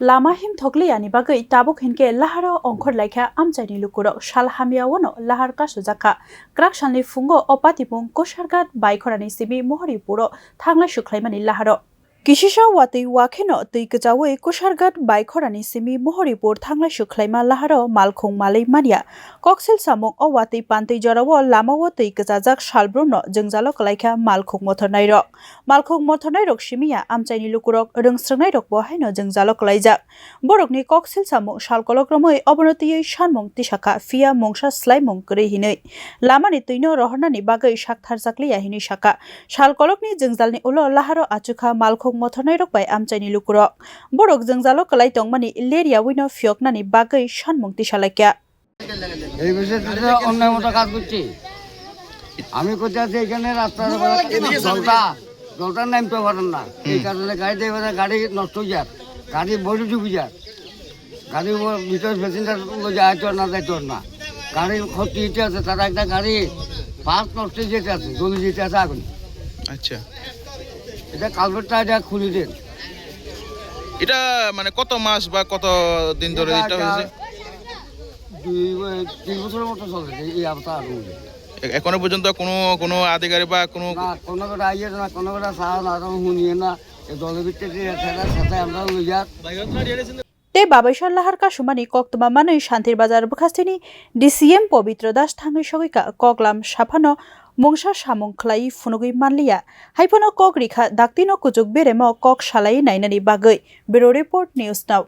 Lama him thokli ani bagai tabuk hinke laharo ongkhor laikha amchaini lukuro shal hamiawono lahar ka sujaka krak shanli fungo opatipung koshargat baikhorani sibi mohori puro thangla shuklaimani laharo Kishisha watui wakheno tui kjawe koshargat baikhorani simi mohoripur thangla shuklaima laharo malkhung malai maria koksel samung o watui pantui jorawo lamawo tui kjajak salbruno jongjalo kalaikha malkhung mothornai rok simia amchaini lukurok rungsrungnai rok bo haino jongjalo kalaijak borokni koksel samung salkolokromoi obonotiyei sanmung tisaka fia mungsa slaimung kwrwi hinui lamani tuino rohornani bagai saktharjakliya hini saka salkolokni jongjalni ulo laharo achukha malkhung mothornai rok bai amchaini lukurok borok jongjalo kalai tongmani leria wino fioknani bagai sanmung tisalaikya এই বিষয়টা অন্যায় মতো কাজ করছি আমি কোথায় আছি এখানে রাস্তার জলটা নামতে পারেন না এই কারণে গাড়ি নষ্ট হয়ে যায় গাড়ি বড়ি ডুবে যায় গাড়ি ভিতরে প্যাসেঞ্জার যাইতো না যাইতো না গাড়ির ক্ষতি যেতে আছে তারা একটা গাড়ি পাঁচ নষ্ট যেতে আছে জলি যেতে আছে আগুন আচ্ছা এটা কালভারটা এটা খুলে দেন এটা মানে কত মাস বা কত দিন ধরে এটা হয়েছে 2-3 বছরের মতো চলে এই অবস্থা আগুন এখনো পর্যন্ত কোনো আধিকারিক বা কোনো কথা আইয়ে না কোনো কথা সাহস না শুনিয়ে না এই দলের ভিত্তিতে সাথে আমরা লই যাক te babaishar lahar ka sumani koktuma manui shantir bazar bukhastini DCM Pabitra Das thangai sogika koklam saphano mungsa samung khlai funugui manliya haipono kok rikha daktino kujuk beremo kok salai nainani bagai bureau report news now